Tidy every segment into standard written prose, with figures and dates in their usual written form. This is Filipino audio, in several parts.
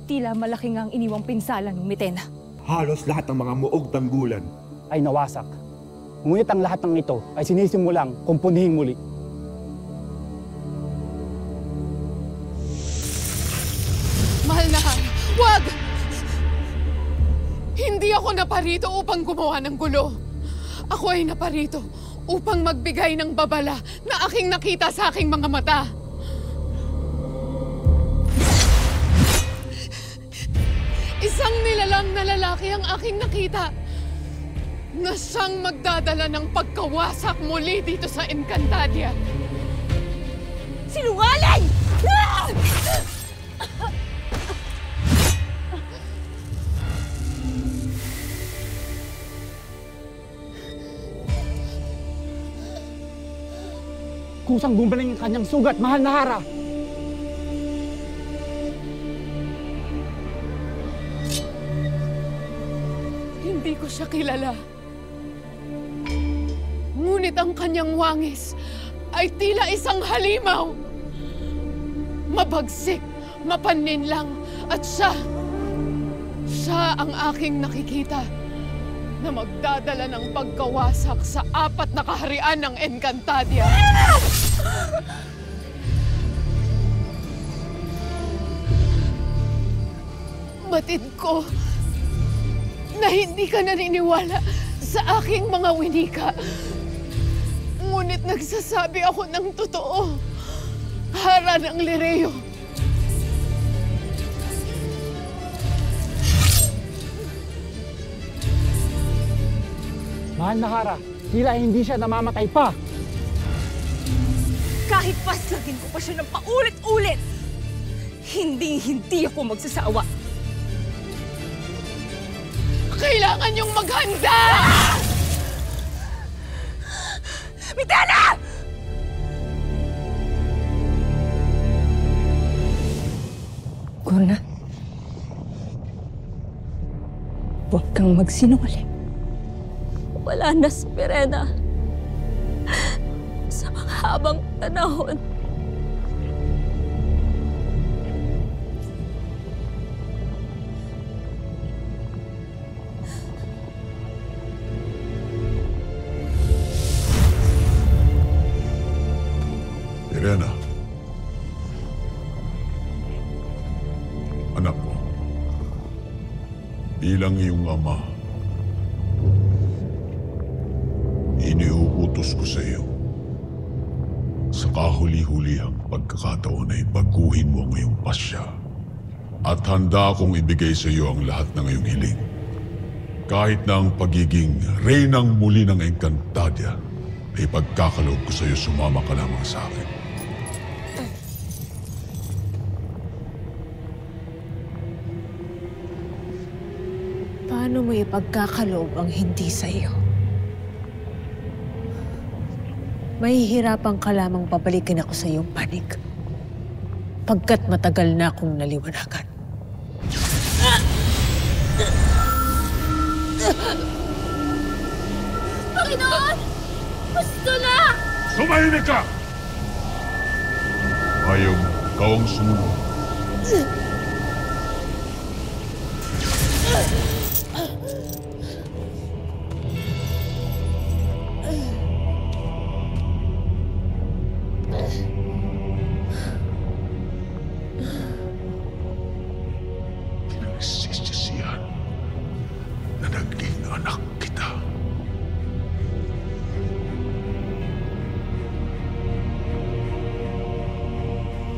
tila malaki nga ang iniwang pinsala ng Mitena. Halos lahat ng mga muog tanggulan ay nawasak. Ngunit ang lahat ng ito ay sinisimulang kumpunihing muli. Mahal na Han, wag! Hindi ako naparito upang gumawa ng gulo. Ako ay naparito upang magbigay ng babala na aking nakita sa aking mga mata. Isang nilalang na lalaki ang aking nakita na siyang magdadala ng pagkawasak muli dito sa Encantadia. Sinungaling! Kusang gumaling ang kanyang sugat, mahal na Hara! Hindi ko siya kilala. Ngunit ang kanyang wangis ay tila isang halimaw. Mabagsik, mapaninlang, at siya ang aking nakikita na magdadala ng pagkawasak sa 4 na kaharian ng Encantadia. Batid ko na hindi ka naniniwala sa aking mga winika. Ngunit nagsasabi ako ng totoo. Hara ng Lireo. Mahal na Hara, tila hindi siya namamatay pa. Kahit paslagin ko pa siya ng paulit-ulit, hindi ako magsasawa. Kailangan niyong maghanda! Mitena! Gurna, huwag kang magsinungaling. Wala na si Pirena sa mga habang panahon. Pirena, anak ko, bilang iyong ama, iniuutos ko sa iyo. Sa kahuli-hulihang pagkakataon ay baguhin mo ang iyong pasya. At handa akong ibigay sa iyo ang lahat ng iyong hiling. Kahit na ang pagiging reynang muli ng Encantadia ay pagkakaloob ko sa iyo, sumama ka lamang sa akin. Paano mo ipagkakaloob ang hindi sa iyo? Mahihirapan ka lamang pabalikin ako sa iyong panig. Pagkat matagal na akong naliwanagan. Panginoon! Gusto na! Sumahimik ka! Ayaw mo, ikaw ang sumunod. Pinagsisisihan na naging anak kita.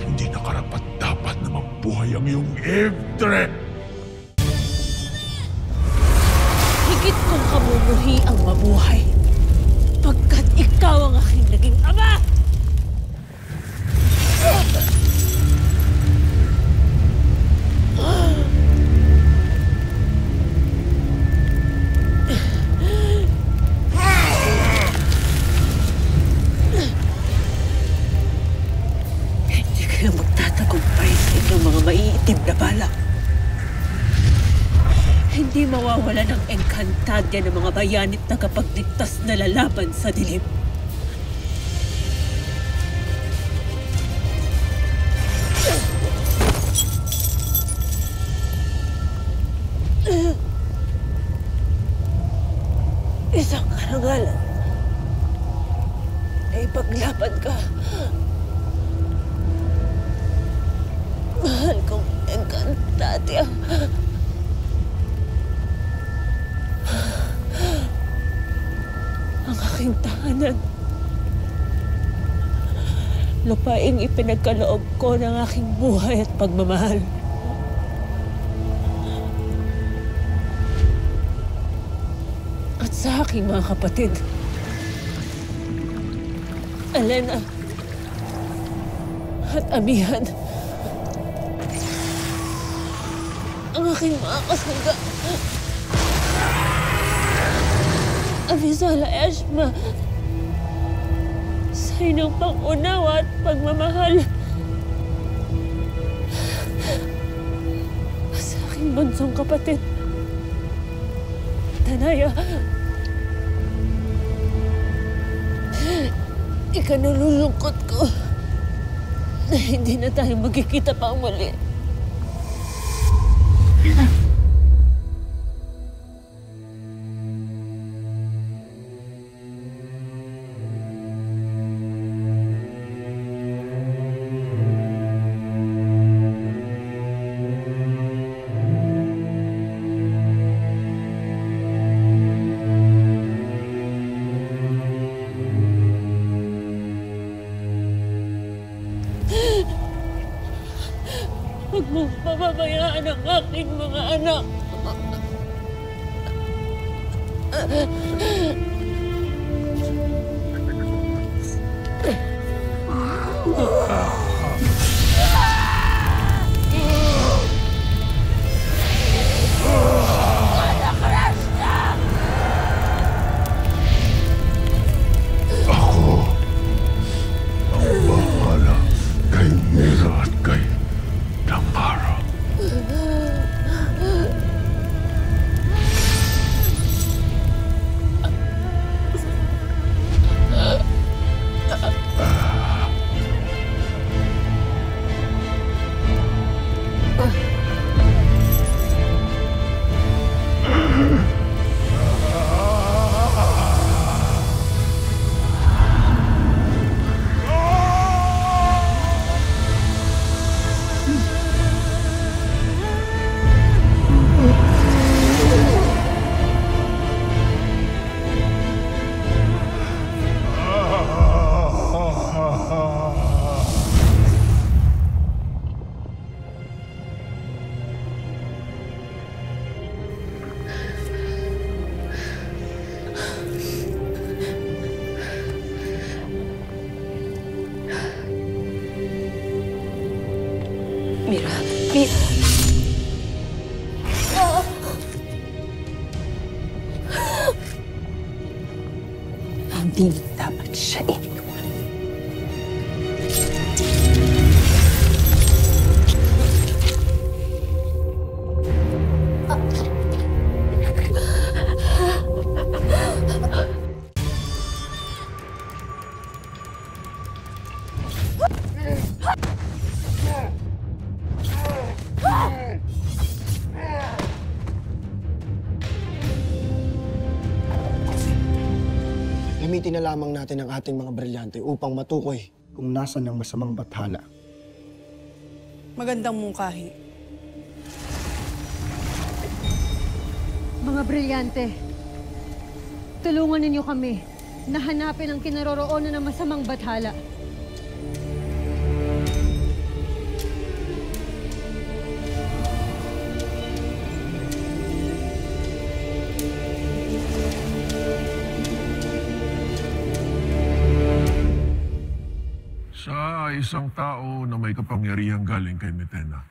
Hindi na karapat-dapat na mabuhay ang iyong Evdre! Higit kong kamumuhi ang mabuhay. Pagkat ikaw ang aking naging ama! Hindi kayo magtatagumpay sa inyong mga maiitim na balak. Hindi mawawala ng Encantadia ng mga bayanit na kapagligtas na lalaban sa dilim. pangalan na ipaglaban ka. Mahal kong Encantadia. Ang aking tahanan. Lupaing ipinagkaloob ko ng aking buhay at pagmamahal. At sa aking mga kapatid, Elena at Amihan, ang aking mga kasangga, Avisola Eshma, sa inyong pang-unawa at pagmamahal. Sa aking bunsong kapatid, Tanaya, ikanululungkot ko na hindi na tayo magkikita pang muli. Huwag mong pababayaan ang aking mga anak. Ako ang bahala kay Mira at kay Damara. Mira. Hindi dapat siya iniwan. Gamitin na lamang natin ang ating mga brilyante upang matukoy Kung nasan ang masamang bathala. Magandang mungkahi. Mga brilyante, tulungan ninyo kami na hanapin ang kinaroroonan ng masamang bathala. Sa isang tao na may kapangyarihang galing kay Metena,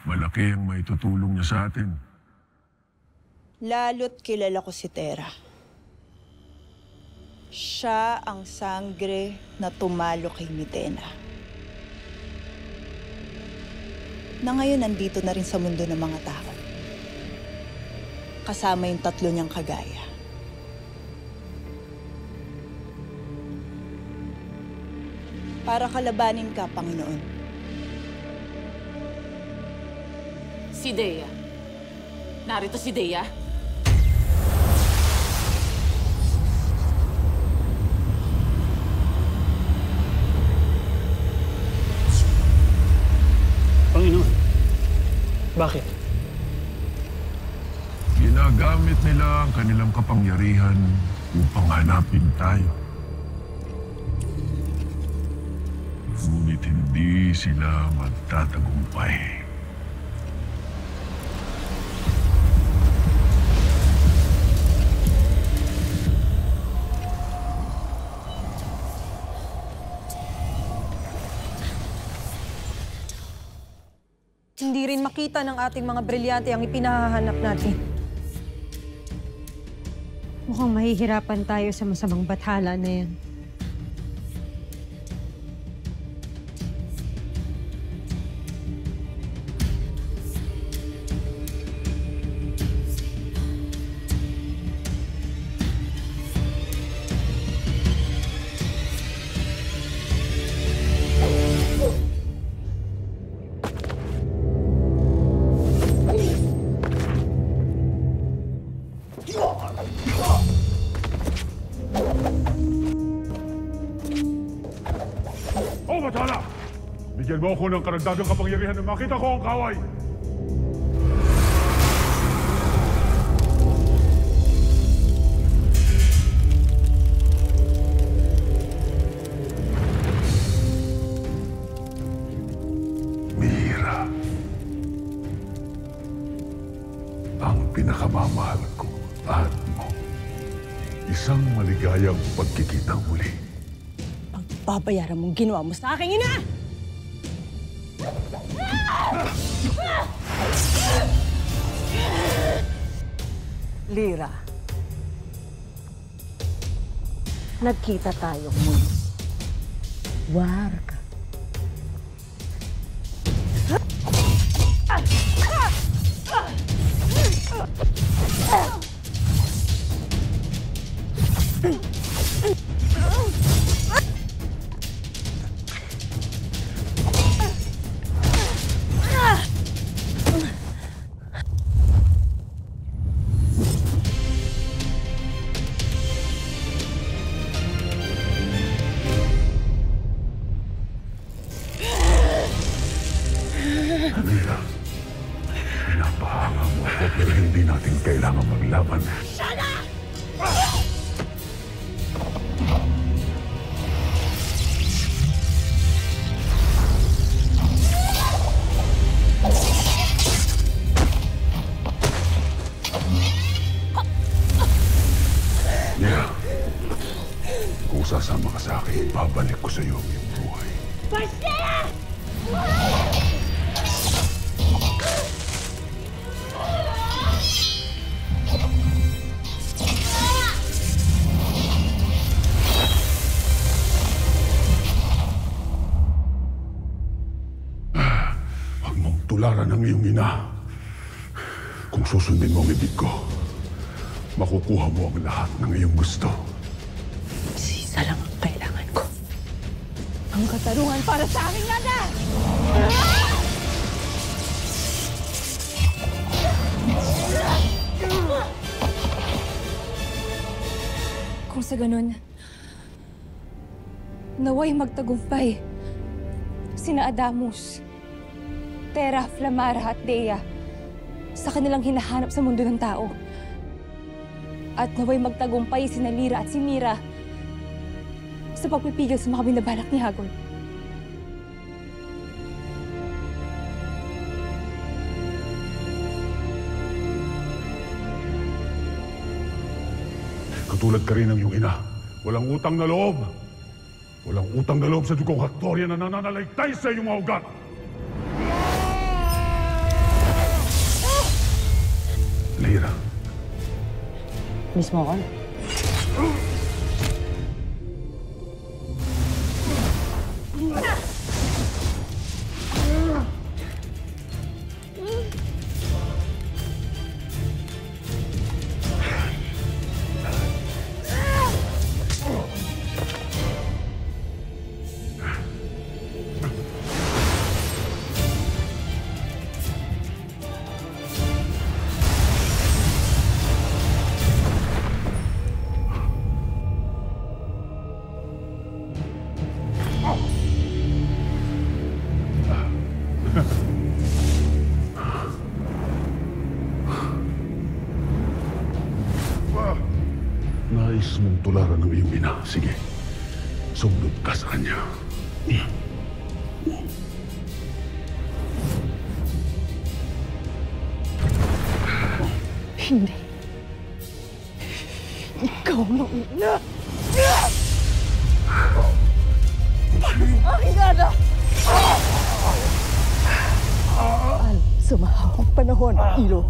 malaki ang may tutulong niya sa atin. Lalo't kilala ko si Tera. Siya ang sangre na tumalo kay Metena. Na ngayon nandito na rin sa mundo ng mga tao. Kasama yung 3 niyang kagaya. Para kalabanin ka, Panginoon. Si Dea. Narito si Dea. Bakit? Ginagamit nila ang kanilang kapangyarihan upang hanapin tayo. Ngunit hindi sila magtatagumpay. Hindi rin makita ng ating mga brilyante ang ipinahahanap natin. Mukhang mahihirapan tayo sa masamang bathala na yan. Bathala! Bigyan mo ako ng karagdagang kapangyarihan na makita ko ang kaway! Mira. Ang pinakamamahal ko at mo. Isang maligayang pagkikitang muli. Babayaran mong ginawa mo sa aking ina! Lira, nagkita tayo muli. Warg. Mira, pinapahanga mo ako pero hindi natin kailangan maglaban. Mira, kung sasama ka sa akin, babalik ko sa iyo ang iyong buhay. Huwag mong tularan ang iyong ina. Kung susundin mo ang ibig ko, makukuha mo ang lahat ng iyong gusto. Isa lang ang kailangan ko. Ang katarungan para sa aking nana! Kung sa ganun, naway magtagumpay sina Adamus, Terra, Flamara at Dea sa kanilang hinahanap sa mundo ng tao. At naway magtagumpay sina Lyra at si Mira sa pagpipigil sa mga binabalak ni Hagon. Katulad ka rin ng iyong ina. Walang utang na loob. Walang utang na loob sa dugong Haktorya na nananalaytay sa iyong mga ugat. Lyra. Mismo ako. nais mong tularan ng iyong ina, sige. Sumunod ka sa kanya. Hindi. Ikaw mauna. Aking anak! Al, sumahawang panahon, Ilo.